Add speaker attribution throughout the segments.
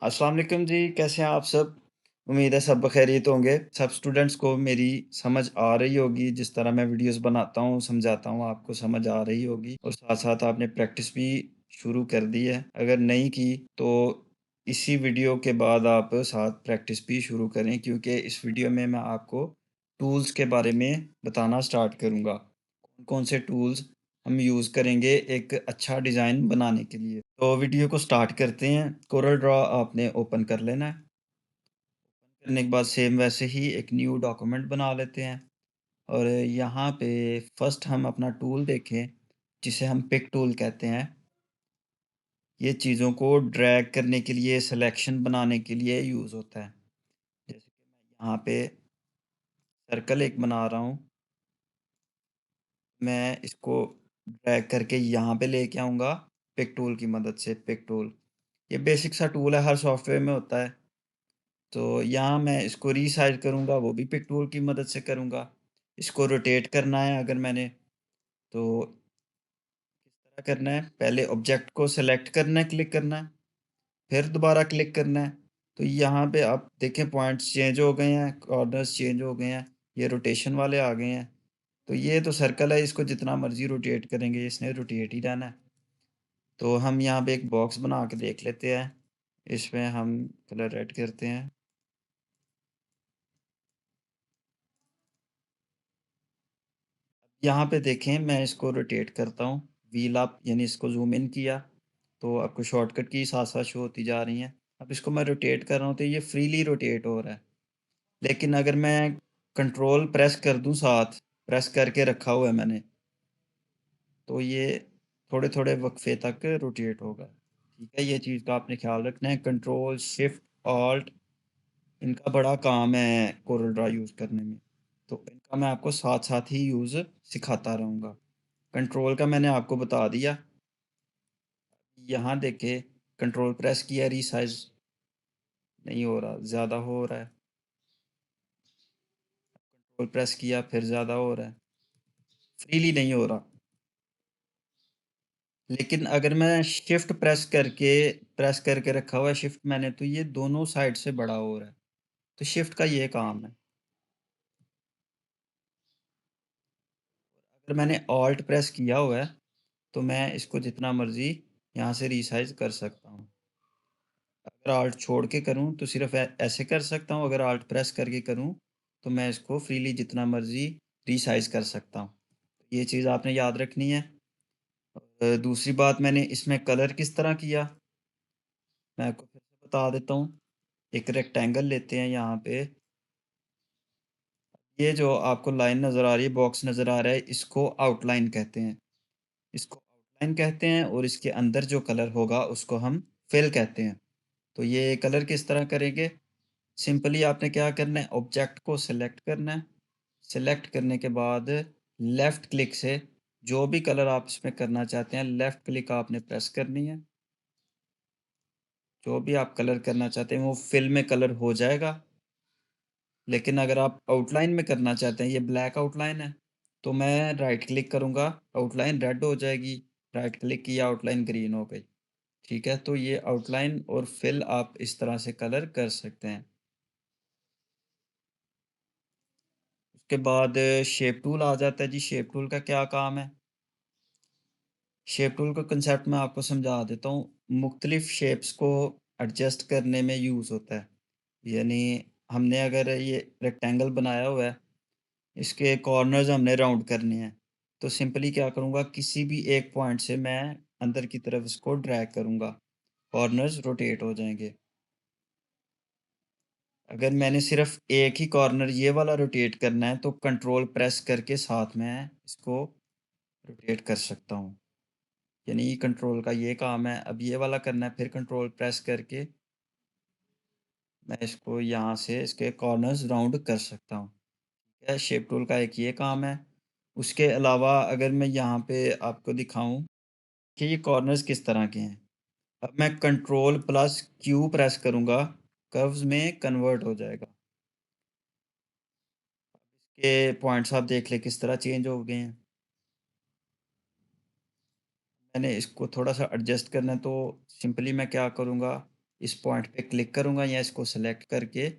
Speaker 1: अस्सलाम वालेकुम जी, कैसे हैं आप सब? उम्मीद है सब बख़ैरियत होंगे। सब स्टूडेंट्स को मेरी समझ आ रही होगी, जिस तरह मैं वीडियोज़ बनाता हूँ, समझाता हूँ, आपको समझ आ रही होगी और साथ-साथ आपने प्रैक्टिस भी शुरू कर दी है। अगर नहीं की, तो इसी वीडियो के बाद आप साथ प्रैक्टिस भी शुरू करें क्योंकि इस वीडियो में मैं आपको टूल्स के बारे में बताना स्टार्ट करूँगा। कौन-कौन से टूल्स हम यूज़ करेंगे एक अच्छा डिज़ाइन बनाने के लिए। तो वीडियो को स्टार्ट करते हैं। कोरल ड्रॉ आपने ओपन कर लेना है। करने के बाद सेम वैसे ही एक न्यू डॉक्यूमेंट बना लेते हैं और यहाँ पे फर्स्ट हम अपना टूल देखें, जिसे हम पिक टूल कहते हैं। ये चीज़ों को ड्रैग करने के लिए, सिलेक्शन बनाने के लिए यूज़ होता है। जैसे कि मैं यहाँ पे सर्कल एक बना रहा हूँ, मैं इसको ड्रैग करके यहाँ पे लेके आऊँगा पिक टूल की मदद से, पिक टूल। ये बेसिक सा टूल है, हर सॉफ्टवेयर में होता है। तो यहाँ मैं इसको रीसाइज़ करूँगा, वो भी पिक टूल की मदद से करूँगा। इसको रोटेट करना है अगर मैंने, तो किस तरह करना है, पहले ऑब्जेक्ट को सेलेक्ट करना है, क्लिक करना है, फिर दोबारा क्लिक करना है। तो यहाँ पे आप देखें पॉइंट्स चेंज हो गए हैं, कॉर्नर्स चेंज हो गए हैं, ये रोटेशन वाले आ गए हैं। तो ये तो सर्कल है, इसको जितना मर्ज़ी रोटेट करेंगे, इसने रोटेट ही रहना है। तो हम यहाँ पे एक बॉक्स बना के देख लेते हैं। इसमें हम कलर रेड करते हैं। यहाँ पे देखें मैं इसको रोटेट करता हूँ, व्हील अप यानी इसको ज़ूम इन किया, तो आपको शॉर्टकट की साथ-साथ शो होती जा रही हैं। अब इसको मैं रोटेट कर रहा हूँ तो ये फ्रीली रोटेट हो रहा है। लेकिन अगर मैं कंट्रोल प्रेस कर दूँ साथ, प्रेस करके रखा हुआ है मैंने, तो ये थोड़े-थोड़े वक़्फ़े तक रोटेट होगा। ठीक है? ये चीज़ का आपने ख़्याल रखना है। कंट्रोल, शिफ्ट, ऑल्ट इनका बड़ा काम है कोरल ड्रॉ यूज़ करने में। तो इनका मैं आपको साथ-साथ ही यूज़ सिखाता रहूँगा। कंट्रोल का मैंने आपको बता दिया। यहाँ देखिए कंट्रोल प्रेस किया, रीसाइज़ नहीं हो रहा, ज़्यादा हो रहा है। कंट्रोल प्रेस किया फिर ज़्यादा हो रहा है, फ्रीली नहीं हो रहा। लेकिन अगर मैं शिफ्ट प्रेस करके रखा हुआ है शिफ्ट मैंने, तो ये दोनों साइड से बड़ा हो रहा है। तो शिफ्ट का ये काम है। अगर मैंने ऑल्ट प्रेस किया हुआ है, तो मैं इसको जितना मर्ज़ी यहाँ से रीसाइज़ कर सकता हूँ। अगर ऑल्ट छोड़ के करूँ तो सिर्फ़ ऐसे कर सकता हूँ, अगर ऑल्ट प्रेस करके करूँ तो मैं इसको फ्रीली जितना मर्ज़ी रीसाइज़ कर सकता हूँ। ये चीज़ आपने याद रखनी है। दूसरी बात मैंने इसमें कलर किस तरह किया, मैं आपको फिर से बता देता हूँ। एक रेक्टेंगल लेते हैं यहाँ पे, ये जो आपको लाइन नज़र आ रही है, बॉक्स नज़र आ रहा है, इसको आउटलाइन कहते हैं। इसको आउटलाइन कहते हैं और इसके अंदर जो कलर होगा उसको हम फिल कहते हैं। तो ये कलर किस तरह करेंगे? सिंपली आपने क्या करना है, ऑब्जेक्ट को सेलेक्ट करना है। सेलेक्ट करने के बाद लेफ़्ट क्लिक से जो भी कलर आप इसमें करना चाहते हैं, लेफ़्ट क्लिक आपने प्रेस करनी है। जो भी आप कलर करना चाहते हैं वो फिल में कलर हो जाएगा। लेकिन अगर आप आउटलाइन में करना चाहते हैं, ये ब्लैक आउटलाइन है, तो मैं राइट क्लिक करूँगा, आउटलाइन रेड हो जाएगी, राइट क्लिक किया आउटलाइन ग्रीन हो गई। ठीक है? तो ये आउटलाइन और फिल आप इस तरह से कलर कर सकते हैं। उसके बाद शेप टूल आ जाता है जी, शेप टूल का क्या काम है? शेप टूल का कंसेप्ट मैं आपको समझा देता हूँ। मुख्तलिफ शेप्स को एडजस्ट करने में यूज़ होता है। यानी हमने अगर ये रेक्टेंगल बनाया हुआ है, इसके कॉर्नर्स हमने राउंड करने हैं, तो सिंपली क्या करूँगा, किसी भी एक पॉइंट से मैं अंदर की तरफ इसको ड्रैग करूँगा, कॉर्नर्स रोटेट हो जाएँगे। अगर मैंने सिर्फ़ एक ही कॉर्नर ये वाला रोटेट करना है, तो कंट्रोल प्रेस करके साथ में इसको रोटेट कर सकता हूँ। यानी कंट्रोल का ये काम है, अब ये वाला करना है, फिर कंट्रोल प्रेस करके मैं इसको यहाँ से इसके कॉर्नर्स राउंड कर सकता हूँ। ठीक है, शेप टूल का एक ये काम है। उसके अलावा अगर मैं यहाँ पे आपको दिखाऊँ कि ये कॉर्नर्स किस तरह के हैं। अब मैं कंट्रोल प्लस क्यू प्रेस करूँगा, कर्व्स में कन्वर्ट हो जाएगा। ये पॉइंट्स आप देख लें किस तरह चेंज हो गए हैं। मैंने इसको थोड़ा-सा एडजस्ट करना है तो सिंपली मैं क्या करूँगा, इस पॉइंट पे क्लिक करूँगा या इसको सेलेक्ट करके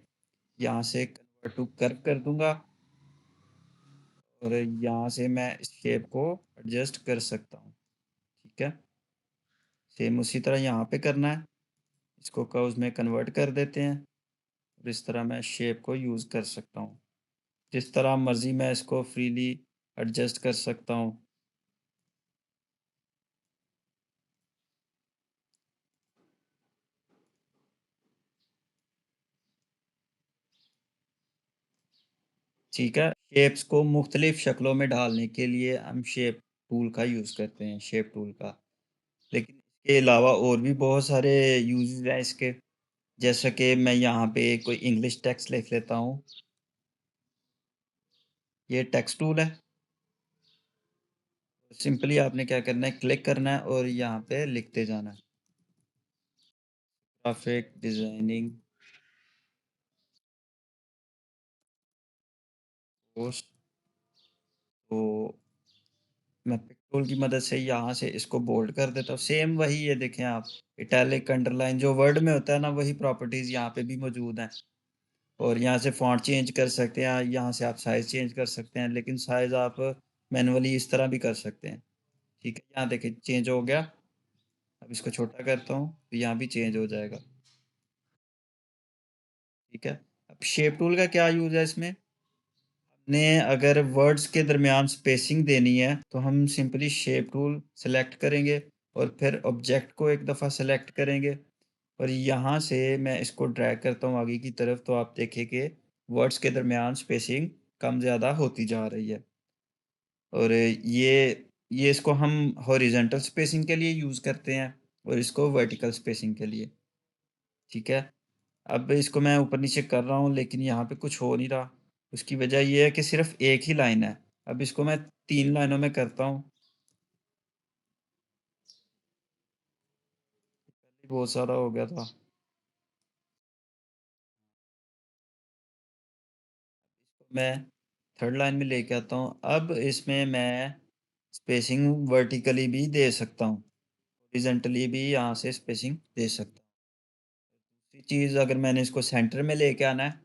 Speaker 1: यहाँ से कन्वर्ट टू कर्व कर दूँगा और यहाँ से मैं इस शेप को एडजस्ट कर सकता हूँ, ठीक है? सेम उसी तरह यहाँ पे करना है, इसको कर्व्स में कन्वर्ट कर देते हैं और इस तरह मैं शेप को यूज़ कर सकता हूँ। जिस तरह मर्ज़ी मैं इसको फ्रीली एडजस्ट कर सकता हूँ। ठीक है? शेप्स को मुख्तलिफ शक्लों में ढालने के लिए हम शेप टूल का यूज़ करते हैं, शेप टूल का। लेकिन इसके अलावा और भी बहुत सारे यूज़ेज़ हैं इसके। जैसा कि मैं यहाँ पे कोई इंग्लिश टेक्स्ट लिख लेता हूँ। ये टेक्स्ट टूल है। सिंपली आपने क्या करना है, क्लिक करना है और यहाँ पे लिखते जाना है। Graphic designing course. तो मैं पिक टूल की मदद से यहाँ से इसको बोल्ड कर देता हूँ। सेम वही ये देखें आप, इटैलिक, अंडरलाइन जो वर्ड में होता है ना, वही प्रॉपर्टीज़ यहाँ पे भी मौजूद हैं। और यहाँ से फ़ॉन्ट चेंज कर सकते हैं, यहाँ से आप साइज़ चेंज कर सकते हैं, लेकिन साइज़ आप मैनुअली इस तरह भी कर सकते हैं। ठीक है, यहाँ देखिए चेंज हो गया। अब इसको छोटा करता हूँ, तो यहाँ भी चेंज हो जाएगा। ठीक है। अब शेप टूल का क्या यूज़ है इसमें? ने अगर वर्ड्स के दरमियान स्पेसिंग देनी है, तो हम सिंपली शेप टूल सेलेक्ट करेंगे और फिर ऑब्जेक्ट को एक दफ़ा सेलेक्ट करेंगे और यहाँ से मैं इसको ड्रैग करता हूँ आगे की तरफ, तो आप देखें कि वर्ड्स के दरमियान स्पेसिंग कम ज़्यादा होती जा रही है। और ये इसको हम हॉरिज़ॉन्टल स्पेसिंग के लिए यूज़ करते हैं और इसको वर्टिकल स्पेसिंग के लिए, ठीक है? अब इसको मैं ऊपर-नीचे कर रहा हूँ, लेकिन यहाँ पे कुछ हो नहीं रहा। उसकी वजह ये है कि सिर्फ़ एक ही लाइन है। अब इसको मैं 3 लाइनों में करता हूँ। पहले बहुत सारा हो गया था। मैं थर्ड लाइन में लेके आता हूँ। अब इसमें मैं स्पेसिंग वर्टिकली भी दे सकता हूँ। हॉरिज़ॉन्टली भी यहाँ से स्पेसिंग दे सकता हूँ। दूसरी चीज़, अगर मैंने इसको सेंटर में लेके आना है,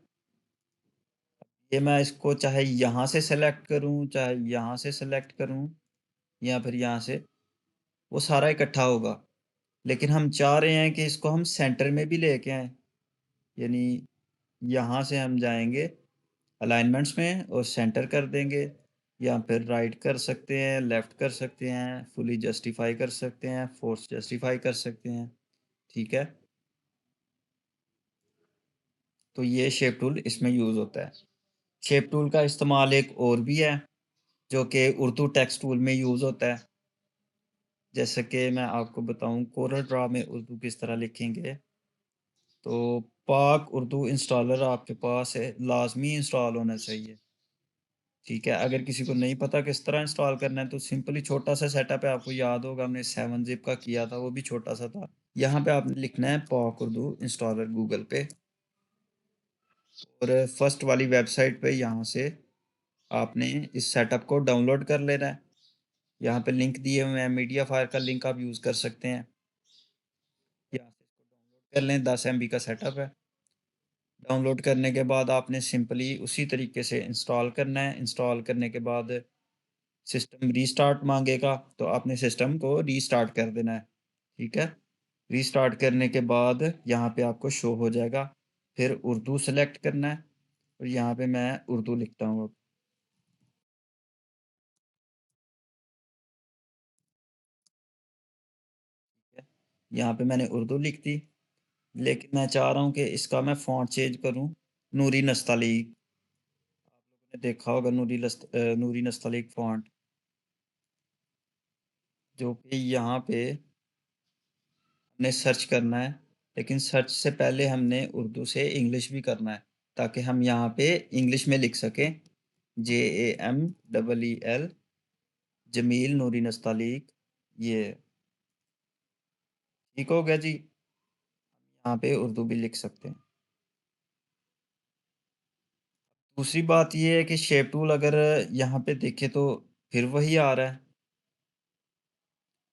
Speaker 1: ये मैं इसको चाहे यहाँ से सेलेक्ट करूँ, चाहे यहाँ से सेलेक्ट करूँ या फिर यहाँ से, वो सारा इकट्ठा होगा। लेकिन हम चाह रहे हैं कि इसको हम सेंटर में भी लेके आएँ। यानी यहाँ से हम जाएँगे अलाइनमेंट्स में और सेंटर कर देंगे, या फिर राइट कर सकते हैं, लेफ्ट कर सकते हैं, फुली जस्टिफाई कर सकते हैं, फोर्स जस्टिफाई कर सकते हैं। ठीक है? तो ये शेप टूल इसमें यूज़ होता है। शेप टूल का इस्तेमाल एक और भी है, जो कि उर्दू टेक्स्ट टूल में यूज़ होता है। जैसे कि मैं आपको बताऊँ, कोरल ड्रा में उर्दू किस तरह लिखेंगे, तो पाक उर्दू इंस्टॉलर आपके पास है, लाज़मी इंस्टॉल होना चाहिए। ठीक है? अगर किसी को नहीं पता किस तरह इंस्टॉल करना है, तो सिंपली छोटा-सा सेटअप है, आपको याद होगा हमने 7 ज़िप का किया था, वो भी छोटा-सा था। यहाँ पे आपने लिखना है पाक उर्दू इंस्टॉलर गूगल पे, और फर्स्ट वाली वेबसाइट पे यहाँ से आपने इस सेटअप को डाउनलोड कर लेना है। यहाँ पे लिंक दिए हुए हैं, मीडिया फायर का लिंक आप यूज़ कर सकते हैं। यहाँ से इसको डाउनलोड कर लें, 10 एमबी का सेटअप है। डाउनलोड करने के बाद आपने सिंपली उसी तरीके से इंस्टॉल करना है। इंस्टॉल करने के बाद सिस्टम रीस्टार्ट माँगेगा, तो आपने सिस्टम को रीस्टार्ट कर देना है, ठीक है? रीस्टार्ट करने के बाद यहाँ पे आपको शो हो जाएगा, फिर उर्दू सेलेक्ट करना है और यहाँ पे मैं उर्दू लिखता हूँ अब, ठीक है? यहाँ पे मैंने उर्दू लिख दी, लेकिन मैं चाह रहा हूँ कि इसका मैं फ़ॉन्ट चेंज करूँ, नूरी नस्तालीक। आपने देखा होगा नूरी नस्तालीक फ़ॉन्ट, जो कि यहाँ पे हमने सर्च करना है, लेकिन सर्च से पहले हमने उर्दू से इंग्लिश भी करना है, ताकि हम यहाँ पे इंग्लिश में लिख सकें, JAMEEL, जमील नूरी नस्तालीक, ये ठीक हो गया जी। यहाँ पे उर्दू भी लिख सकते हैं। दूसरी बात ये है कि शेप टूल अगर यहाँ पे देखें, तो फिर वही आ रहा है,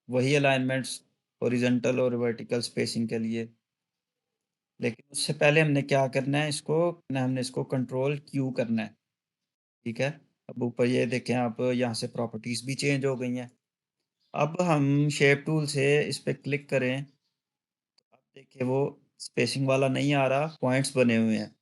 Speaker 1: वही अलाइनमेंट्स हॉरिजॉन्टल और वर्टिकल स्पेसिंग के लिए। लेकिन उससे पहले हमने क्या करना है इसको ना हमने इसको कंट्रोल क्यू करना है, ठीक है? अब ऊपर ये देखें आप यहाँ से प्रॉपर्टीज़ भी चेंज हो गई हैं। अब हम शेप टूल से इस पे क्लिक करें, अब देखिए वो स्पेसिंग वाला नहीं आ रहा, पॉइंट्स बने हुए हैं।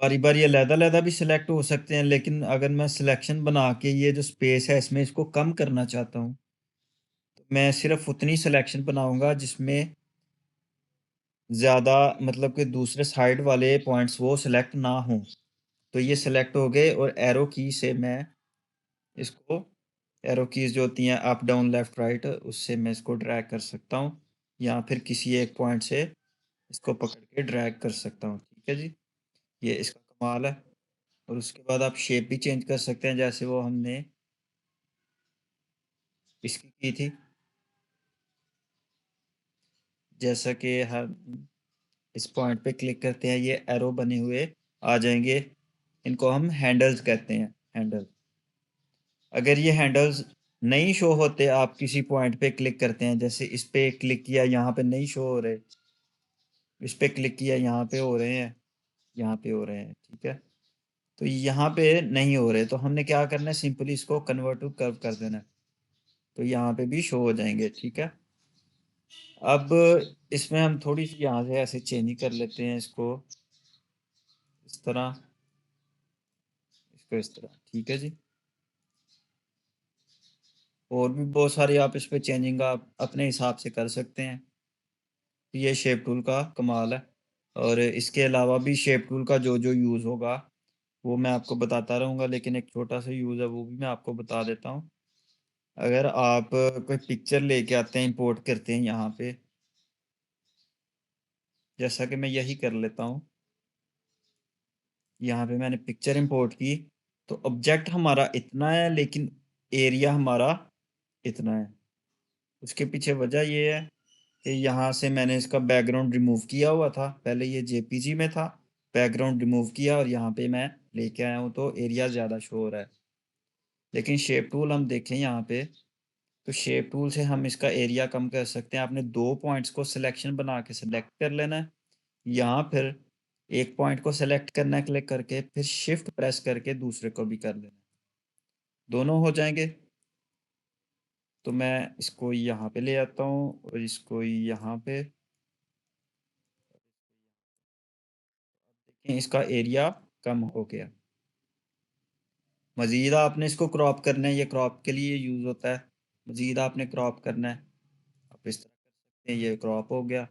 Speaker 1: बारी-बारी अलग-अलग भी सिलेक्ट हो सकते हैं, लेकिन अगर मैं सिलेक्शन बना के ये जो स्पेस है इसमें इसको कम करना चाहता हूँ, तो मैं सिर्फ़ उतनी सिलेक्शन बनाऊँगा जिसमें ज़्यादा मतलब कि दूसरे साइड वाले पॉइंट्स वो सिलेक्ट ना हों। तो ये सिलेक्ट हो गए और एरो की से मैं इसको एरो कीज़ जो होती हैं अप, डाउन, लेफ्ट, राइट उससे मैं इसको ड्रैग कर सकता हूँ या फिर किसी एक पॉइंट से इसको पकड़ के ड्रैग कर सकता हूँ। ठीक है जी? ये इसका कमाल है। और उसके बाद आप शेप भी चेंज कर सकते हैं जैसे वो हमने इसकी की थी। जैसा कि हम इस पॉइंट पे क्लिक करते हैं ये एरो बने हुए आ जाएँगे। इनको हम हैंडल्स कहते हैं, हैंडल। अगर ये हैंडल्स नहीं शो होते आप किसी पॉइंट पे क्लिक करते हैं जैसे इस पे क्लिक किया यहाँ पे नहीं शो हो रहे, इस पे क्लिक किया यहाँ पे हो रहे हैं, यहाँ पे हो रहे हैं, ठीक है? तो यहाँ पे नहीं हो रहे तो हमने क्या करना है सिंपली इसको कन्वर्ट टू कर्व कर देना है। तो यहाँ पे भी शो हो जाएँगे, ठीक है? अब इसमें हम थोड़ी-सी यहाँ से ऐसे चेंजिंग कर लेते हैं इसको, इस तरह, इसको इस तरह, ठीक है जी? और भी बहुत सारी आप इस पे चेंजिंग आप अपने हिसाब से कर सकते हैं। ये शेप टूल का कमाल है। और इसके अलावा भी शेप टूल का जो-जो यूज़ होगा, वो मैं आपको बताता रहूँगा, लेकिन एक छोटा-सा यूज़ है, वो भी मैं आपको बता देता हूँ। अगर आप कोई पिक्चर लेके आते हैं, इम्पोर्ट करते हैं यहाँ पे, जैसा कि मैं यही कर लेता हूँ। यहाँ पे मैंने पिक्चर इम्पोर्ट की, तो ऑब्जेक्ट हमारा इतना है, लेकिन एरिया हमारा इतना है। उसके पीछे वजह ये है कि यहाँ से मैंने इसका बैकग्राउंड रिमूव किया हुआ था। पहले ये जेपीजी में था, बैकग्राउंड रिमूव किया और यहाँ पे मैं लेके आया हूँ, तो एरिया ज़्यादा शो हो रहा है। लेकिन शेप टूल हम देखें यहाँ पे, तो शेप टूल से हम इसका एरिया कम कर सकते हैं। आपने 2 पॉइंट्स को सिलेक्शन बना के सिलेक्ट कर लेना है। यहाँ फिर एक पॉइंट को सेलेक्ट करना है क्लिक करके, फिर शिफ्ट प्रेस करके दूसरे को भी कर लेना है। दोनों हो जाएँगे। तो मैं इसको यहाँ पे ले आता हूँ और इसको यहाँ पे, देखें इसका एरिया कम हो गया। मज़ीद आपने इसको क्रॉप करना है, ये क्रॉप के लिए यूज़ होता है। मज़ीद आपने क्रॉप करना है, आप इस तरह कर सकते हैं, ये क्रॉप हो गया,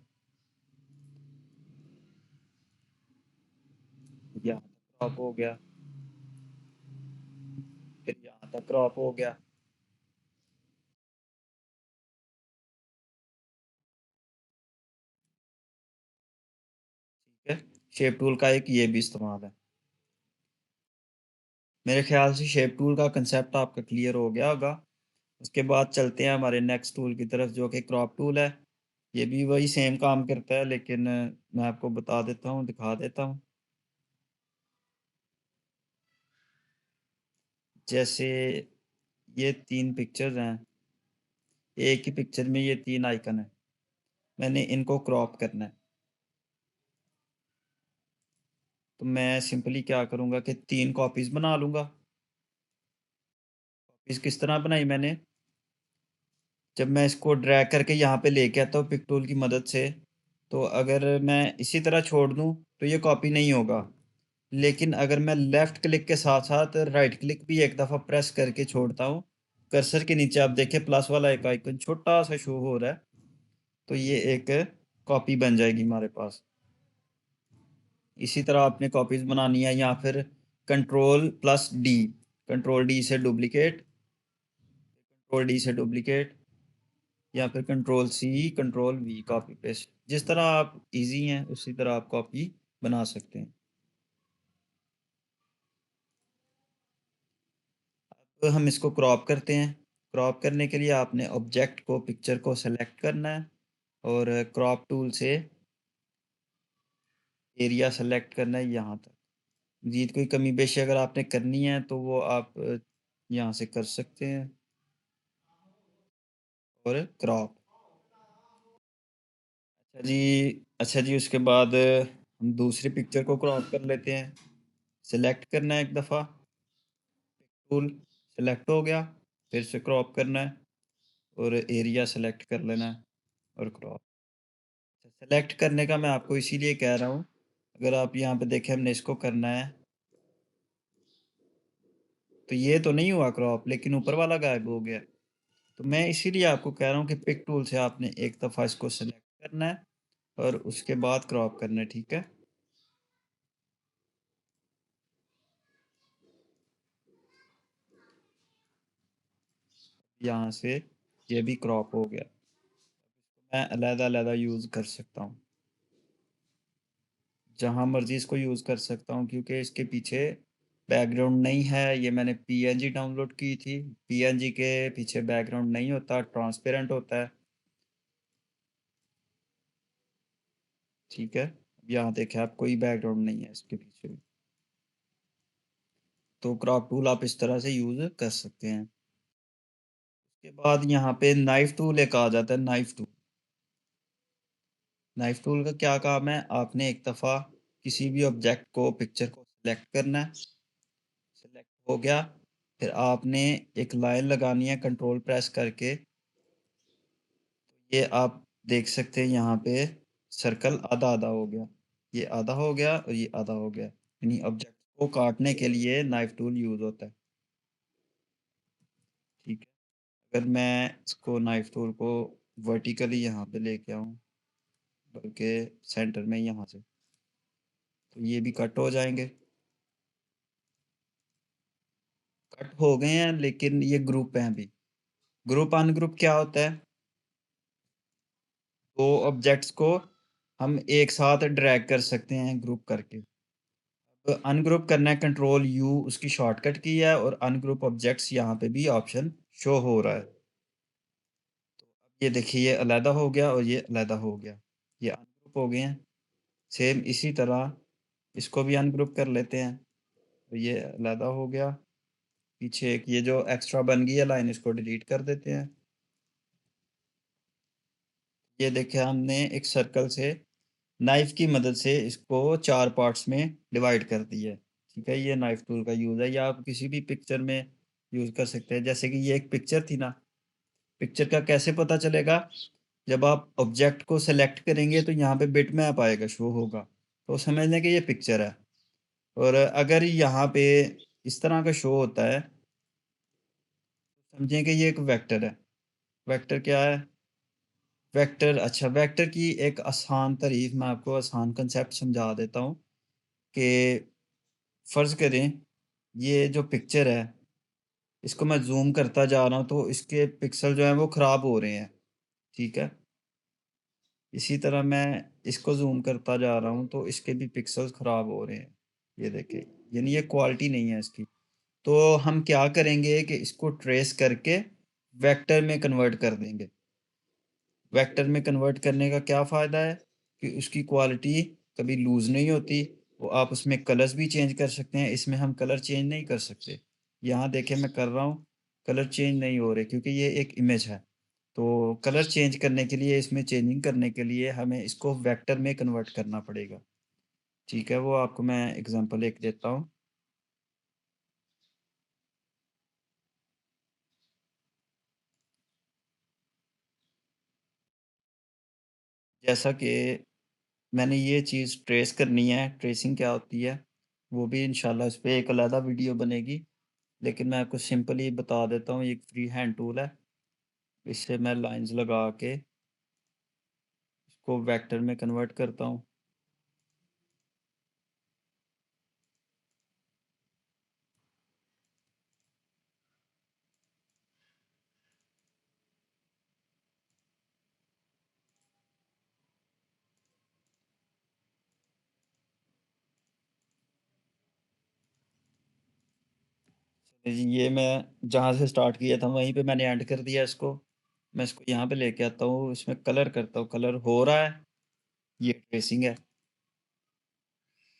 Speaker 1: यहाँ तक क्रॉप हो गया, फिर यहाँ तक क्रॉप हो गया, ठीक है? शेप टूल का एक ये भी इस्तेमाल है। मेरे ख़्याल से शेप टूल का कंसेप्ट आपका क्लियर हो गया होगा। उसके बाद चलते हैं हमारे नेक्स्ट टूल की तरफ जो कि क्रॉप टूल है। ये भी वही सेम काम करता है, लेकिन मैं आपको बता देता हूँ, दिखा देता हूँ। जैसे ये 3 पिक्चर्स हैं, एक ही पिक्चर में ये 3 आइकन हैं। मैंने इनको क्रॉप करना है। तो मैं सिंपली क्या करूँगा कि 3 कॉपीज़ बना लूँगा। कॉपीज़ किस तरह बनाई मैंने, जब मैं इसको ड्रैग करके यहाँ पे लेके आता हूँ पिक टूल की मदद से, तो अगर मैं इसी तरह छोड़ दूँ, तो ये कॉपी नहीं होगा। लेकिन अगर मैं लेफ़्ट क्लिक के साथ-साथ राइट क्लिक भी एक दफ़ा प्रेस करके छोड़ता हूँ, कर्सर के नीचे आप देखें प्लस वाला एक आइकन छोटा-सा शो हो रहा है, तो ये एक कॉपी बन जाएगी हमारे पास। इसी तरह आपने कॉपीज़ बनानी है या फिर control plus d, control d से डुप्लिकेट, कंट्रोल डी से डुप्लिकेट या फिर control c, control v copy paste. जिस तरह आप ईज़ी हैं, उसी तरह आप कॉपी बना सकते हैं। अब हम इसको क्रॉप करते हैं। क्रॉप करने के लिए आपने ऑब्जेक्ट को, पिक्चर को सेलेक्ट करना है और क्रॉप टूल से एरिया सेलेक्ट करना है यहाँ तक। मज़ीद कोई कमी पेशी अगर आपने करनी है तो वो आप यहाँ से कर सकते हैं और क्रॉप। अच्छा जी उसके बाद हम दूसरी पिक्चर को क्रॉप कर लेते हैं। सेलेक्ट करना है एक दफ़ा, टूल सेलेक्ट हो गया, फिर से क्रॉप करना है और एरिया सेलेक्ट कर लेना है और क्रॉप। सेलेक्ट करने का मैं आपको इसीलिए कह रहा हूँ, अगर आप यहाँ पे देखें हमने इसको करना है, तो ये तो नहीं हुआ क्रॉप लेकिन ऊपर वाला गायब हो गया। तो मैं इसीलिए आपको कह रहा हूँ कि पिक टूल से आपने एक दफ़ा इसको सेलेक्ट करना है और उसके बाद क्रॉप करना है, ठीक है? यहाँ से ये भी क्रॉप हो गया। मैं अलग-अलग यूज़ कर सकता हूँ। जहाँ मर्ज़ी इसको यूज़ कर सकता हूँ क्योंकि इसके पीछे बैकग्राउंड नहीं है, ये मैंने पीएनजी डाउनलोड की थी। पीएनजी के पीछे बैकग्राउंड नहीं होता, ट्रांसपेरेंट होता है, ठीक है? यहाँ देखें आप कोई बैकग्राउंड नहीं है इसके पीछे। तो क्रॉप टूल आप इस तरह से यूज़ कर सकते हैं। उसके बाद यहाँ पे नाइफ टूल एक आ जाता है, नाइफ टूल। नाइफ टूल का क्या काम है? आपने एक दफ़ा किसी भी ऑब्जेक्ट को, पिक्चर को सेलेक्ट करना है, सेलेक्ट हो गया, फिर आपने एक लाइन लगानी है कंट्रोल प्रेस करके। ये आप देख सकते हैं यहाँ पे सर्कल आधा-आधा हो गया। ये आधा हो गया और ये आधा हो गया। यानी ऑब्जेक्ट को काटने के लिए नाइफ टूल यूज़ होता है, ठीक है? अगर मैं इसको नाइफ टूल को वर्टिकली यहाँ पे लेके आऊँ, बल्कि सेंटर में यहाँ से, तो ये भी कट हो जाएँगे। कट हो गए हैं लेकिन ये ग्रुप हैं अभी। ग्रुप अनग्रुप क्या होता है? 2 ऑब्जेक्ट्स को हम एक साथ ड्रैग कर सकते हैं ग्रुप करके। तो अनग्रुप करना है कंट्रोल यू उसकी शॉर्टकट की है और अनग्रुप ऑब्जेक्ट्स यहाँ पे भी ऑप्शन शो हो रहा है। ये देखिए ये अलहदा हो गया और ये अलहदा हो गया। ये अनग्रुप हो गए हैं। सेम इसी तरह इसको भी अनग्रुप कर लेते हैं। तो ये अलहदा हो गया। पीछे एक ये जो एक्स्ट्रा बन गई है लाइन इसको डिलीट कर देते हैं। ये देखिए हमने एक सर्कल से नाइफ की मदद से इसको 4 पार्ट्स में डिवाइड कर दिया है। ठीक है, ये नाइफ टूल का यूज़ है या आप किसी भी पिक्चर में यूज़ कर सकते हैं। जैसे कि ये एक पिक्चर थी ना, पिक्चर का कैसे पता चलेगा? जब आप ऑब्जेक्ट को सेलेक्ट करेंगे तो यहाँ पे बिटमैप आएगा, शो होगा। तो समझ लें कि ये पिक्चर है और अगर यहाँ पे इस तरह का शो होता है, समझें कि ये एक वेक्टर है। वेक्टर क्या है? वेक्टर अच्छा वेक्टर की एक आसान तारीफ़ मैं आपको आसान कांसेप्ट समझा देता हूँ कि फ़र्ज़ करें ये जो पिक्चर है, इसको मैं ज़ूम करता जा रहा हूँ तो इसके पिक्सल जो हैं वो ख़राब हो रहे हैं, ठीक है? इसी तरह मैं इसको ज़ूम करता जा रहा हूँ तो इसके भी पिक्सेल्स ख़राब हो रहे हैं। ये देखिए, यानी ये क्वालिटी नहीं है इसकी। तो हम क्या करेंगे कि इसको ट्रेस करके वेक्टर में कन्वर्ट कर देंगे। वेक्टर में कन्वर्ट करने का क्या फ़ायदा है कि उसकी क्वालिटी कभी लूज़ नहीं होती, वो आप उसमें कलर्स भी चेंज कर सकते हैं, इसमें हम कलर चेंज नहीं कर सकते। यहाँ देखिए मैं कर रहा हूँ, कलर चेंज नहीं हो रहे क्योंकि ये एक इमेज है। तो कलर चेंज करने के लिए, इसमें चेंजिंग करने के लिए हमें इसको वेक्टर में कन्वर्ट करना पड़ेगा। ठीक है, वो आपको मैं एग्ज़ाम्पल एक देता हूँ। जैसा कि मैंने ये चीज़ ट्रेस करनी है, ट्रेसिंग क्या होती है, वो भी इंशाल्लाह इस पे एक अलग वीडियो बनेगी। लेकिन मैं आपको सिंपली बता देता हूँ, ये एक फ्री हैंड टूल है। इससे मैं लाइन्स लगा के इसको वेक्टर में कन्वर्ट करता हूँ। ये मैं जहाँ से स्टार्ट किया था वहीं पे मैंने एंड कर दिया इसको। मैं इसको यहाँ पे लेके आता हूँ, इसमें कलर करता हूँ, कलर हो रहा है, ये ट्रेसिंग है।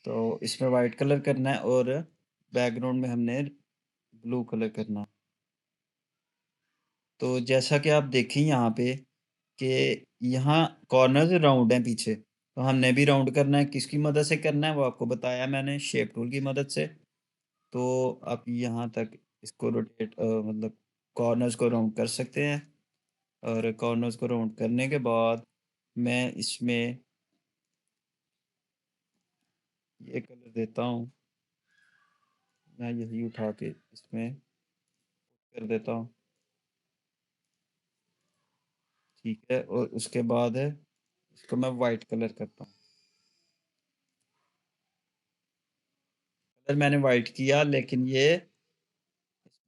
Speaker 1: तो इसमें वाइट कलर करना है और बैकग्राउंड में हमने ब्लू कलर करना। तो जैसा कि आप देखें यहाँ पे कि यहाँ कॉर्नर्स राउंड हैं पीछे, तो हमने भी राउंड करना है, किसकी मदद से करना है वो आपको बताया मैंने शेप टूल की मदद से। तो आप यहाँ तक इसको रोटेट मतलब कॉर्नर्स को राउंड कर सकते हैं और कॉर्नर्स को राउंड करने के बाद मैं इसमें ये कलर देता हूँ, मैं यही उठा के इसमें कर देता हूँ, ठीक है। और उसके बाद है इसको मैं वाइट कलर करता हूँ। कलर मैंने वाइट किया लेकिन ये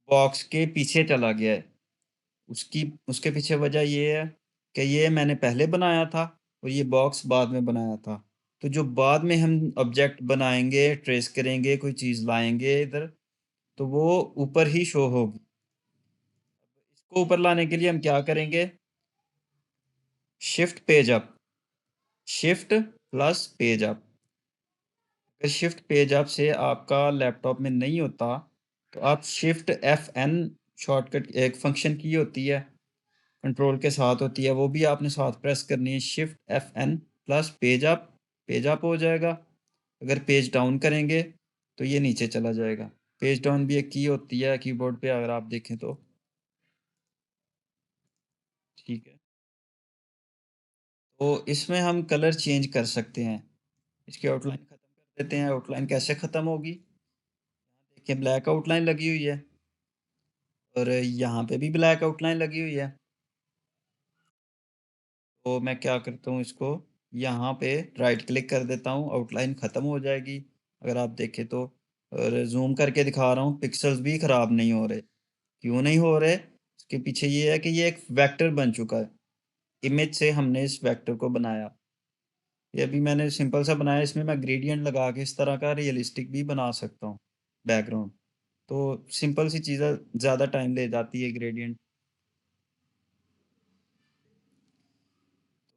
Speaker 1: बॉक्स के पीछे चला गया है। उसकी उसके पीछे वजह ये है कि ये मैंने पहले बनाया था और ये बॉक्स बाद में बनाया था। तो जो बाद में हम ऑब्जेक्ट बनाएँगे, ट्रेस करेंगे, कोई चीज़ लाएँगे इधर, तो वो ऊपर ही शो होगी। इसको ऊपर लाने के लिए हम क्या करेंगे, shift page up, shift plus page up. अगर शिफ्ट पेज अप से आपका लैपटॉप में नहीं होता, तो आप शिफ्ट Fn शॉर्टकट एक फंक्शन की होती है, कंट्रोल के साथ होती है, वो भी आपने साथ प्रेस करनी है, shift Fn plus page up हो जाएगा। अगर पेज डाउन करेंगे, तो ये नीचे चला जाएगा। पेज डाउन भी एक की होती है कीबोर्ड पे अगर आप देखें तो, ठीक है। तो इसमें हम कलर चेंज कर सकते हैं। इसकी आउटलाइन खत्म कर देते हैं। आउटलाइन कैसे खत्म होगी? देखिए ब्लैक आउटलाइन लगी हुई है और यहाँ पे भी ब्लैक आउटलाइन लगी हुई है। तो मैं क्या करता हूँ इसको यहाँ पे राइट क्लिक कर देता हूँ, आउटलाइन ख़त्म हो जाएगी। अगर आप देखें तो और ज़ूम करके दिखा रहा हूँ, पिक्सेल्स भी ख़राब नहीं हो रहे। क्यों नहीं हो रहे? इसके पीछे ये है कि ये एक वेक्टर बन चुका है। इमेज से हमने इस वेक्टर को बनाया। ये अभी मैंने सिंपल सा बनाया, इसमें मैं ग्रेडिएंट लगा के इस तरह का रियलिस्टिक भी बना सकता हूँ, बैकग्राउंड। तो सिंपल सी चीज़ें ज़्यादा टाइम ले जाती है ग्रेडिएंट।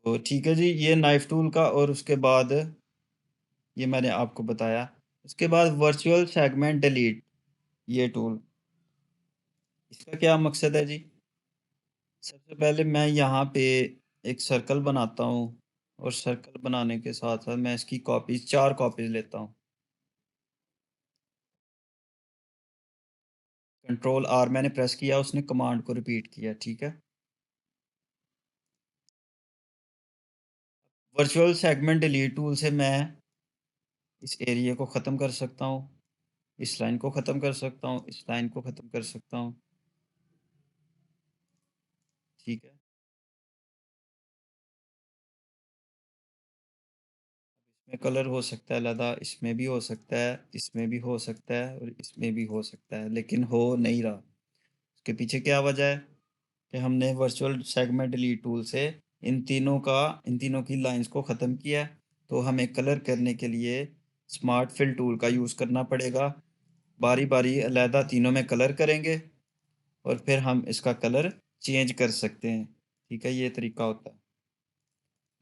Speaker 1: तो ठीक है जी, ये नाइफ टूल का और उसके बाद ये मैंने आपको बताया। उसके बाद वर्चुअल सेगमेंट डिलीट ये टूल, इसका क्या मकसद है जी? सबसे पहले मैं यहाँ पे एक सर्कल बनाता हूँ और सर्कल बनाने के साथ-साथ मैं इसकी कॉपीज़ 4 कॉपीज़ लेता हूँ। कंट्रोल आर मैंने प्रेस किया, उसने कमांड को रिपीट किया, ठीक है? वर्चुअल सेगमेंट डिलीट टूल से मैं इस एरिया को ख़त्म कर सकता हूँ, इस लाइन को ख़त्म कर सकता हूँ, इस लाइन को ख़त्म कर सकता हूँ, ठीक है? इसमें कलर हो सकता है अलग, इसमें भी हो सकता है, इसमें भी हो सकता है और इसमें भी हो सकता है, लेकिन हो नहीं रहा। उसके पीछे क्या वजह है कि हमने वर्चुअल सेगमेंट डिलीट टूल से इन तीनों की लाइंस को ख़त्म किया है। तो हमें कलर करने के लिए स्मार्ट फिल टूल का यूज़ करना पड़ेगा। बारी-बारी अलहदा तीनों में कलर करेंगे और फिर हम इसका कलर चेंज कर सकते हैं। ठीक है, ये तरीका होता है।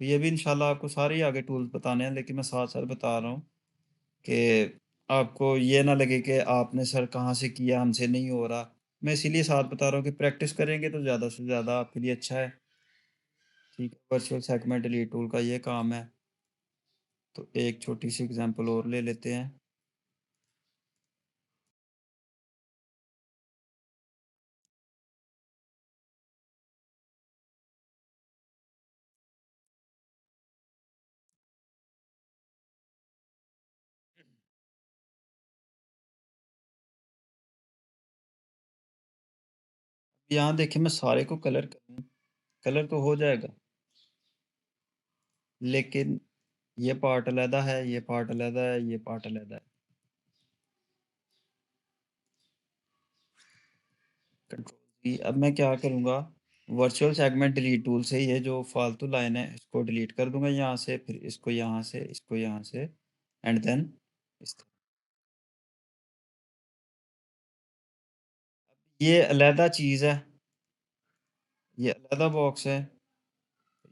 Speaker 1: तो ये भी इंशाल्लाह आपको सारे ही आगे टूल्स बताने हैं, लेकिन मैं साथ-साथ बता रहा हूँ कि आपको ये ना लगे कि आपने सर कहाँ से किया, हमसे नहीं हो रहा। मैं इसीलिए साथ बता रहा हूँ कि प्रैक्टिस करेंगे तो ज़्यादा से ज़्यादा आपके लिए अच्छा है। ठीक है, वर्चुअल सेगमेंट डिलीट टूल का ये काम है। तो एक छोटी सी एग्ज़ाम्पल और ले लेते हैं। यहाँ देखिए मैं सारे को कलर करूँ, कलर तो हो जाएगा, लेकिन ये पार्ट अलहदा है, ये पार्ट अलहदा है, ये पार्ट अलहदा है। कंट्रोल जी, अब मैं क्या करूँगा, वर्चुअल सेगमेंट डिलीट टूल से ये जो फालतू लाइन है इसको डिलीट कर दूँगा यहाँ से, फिर इसको यहाँ से एंड देन इस ये अलहदा चीज़ है, ये अलहदा बॉक्स है,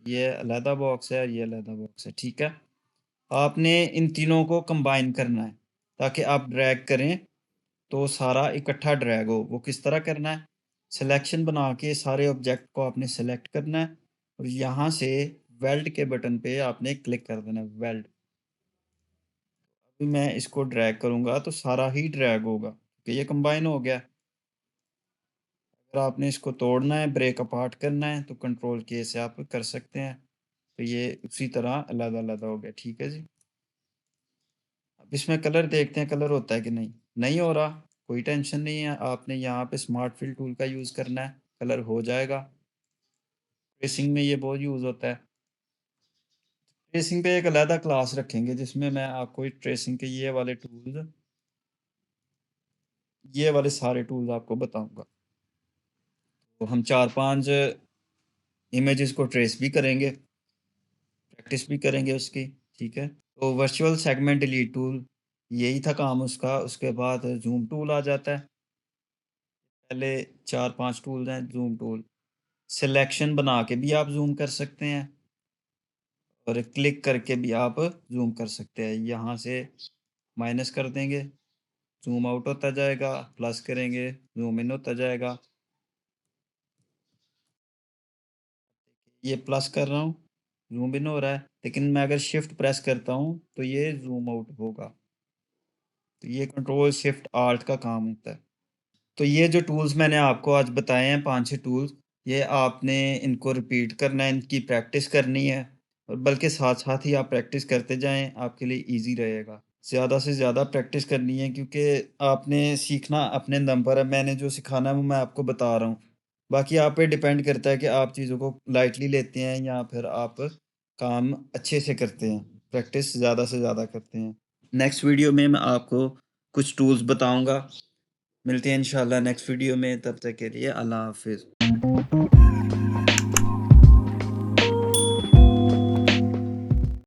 Speaker 1: ये अलहदा बॉक्स है और ये अलहदा बॉक्स है, ठीक है? आपने इन तीनों को कंबाइन करना है, ताकि आप ड्रैग करें तो सारा इकट्ठा ड्रैग हो। वो किस तरह करना है? सिलेक्शन बना के सारे ऑब्जेक्ट को आपने सेलेक्ट करना है और यहाँ से वेल्ड के बटन पे आपने क्लिक कर देना है, वेल्ड। अभी मैं इसको ड्रैग करूँगा तो सारा ही ड्रैग होगा, कि ये कंबाइन हो गया। अगर आपने इसको तोड़ना है, ब्रेक अपार्ट करना है, तो कंट्रोल के से आप कर सकते हैं। तो ये उसी तरह अलग-अलग हो गया, ठीक है जी। अब इसमें कलर देखते हैं, कलर होता है कि नहीं? नहीं हो रहा, कोई टेंशन नहीं है, आपने यहाँ पे स्मार्ट फिल टूल का यूज़ करना है, कलर हो जाएगा। ट्रेसिंग में ये बहुत यूज़ होता है। ट्रेसिंग पे एक अलहदा क्लास रखेंगे जिसमें मैं आपको ट्रेसिंग के ये वाले सारे टूल्स आपको बताऊँगा। तो हम 4-5 इमेजेस को ट्रेस भी करेंगे, प्रैक्टिस भी करेंगे उसकी, ठीक है? तो वर्चुअल सेगमेंट डिलीट टूल, यही था काम उसका। उसके बाद ज़ूम टूल आ जाता है। पहले 4-5 टूल्स हैं, ज़ूम टूल। सिलेक्शन बना के भी आप ज़ूम कर सकते हैं और क्लिक करके भी आप ज़ूम कर सकते हैं। यहाँ से माइनस कर देंगे, ज़ूम आउट होता जाएगा, प्लस करेंगे, ज़ूम इन होता जाएगा। ये प्लस कर रहा हूँ, ज़ूम इन हो रहा है, लेकिन मैं अगर शिफ्ट प्रेस करता हूँ, तो ये ज़ूम आउट होगा। तो ये कंट्रोल शिफ्ट आल्ट का काम होता है। तो ये जो टूल्स मैंने आपको आज बताए हैं 5-6 टूल्स, ये आपने इनको रिपीट करना है, इनकी प्रैक्टिस करनी है और बल्कि साथ-साथ ही आप प्रैक्टिस करते जाएँ, आपके लिए ईज़ी रहेगा। ज़्यादा से ज़्यादा प्रैक्टिस करनी है क्योंकि आपने सीखना अपने दम पर है, मैंने जो सिखाना है वो मैं आपको बता रहा हूँ। बाकी आप पे डिपेंड करता है कि आप चीज़ों को लाइटली लेते हैं या फिर आप काम अच्छे से करते हैं, प्रैक्टिस ज़्यादा से ज़्यादा करते हैं। नेक्स्ट वीडियो में मैं आपको कुछ टूल्स बताऊँगा। मिलते हैं इंशाल्लाह नेक्स्ट वीडियो में, तब तक के लिए अल्लाह हाफ़िज़।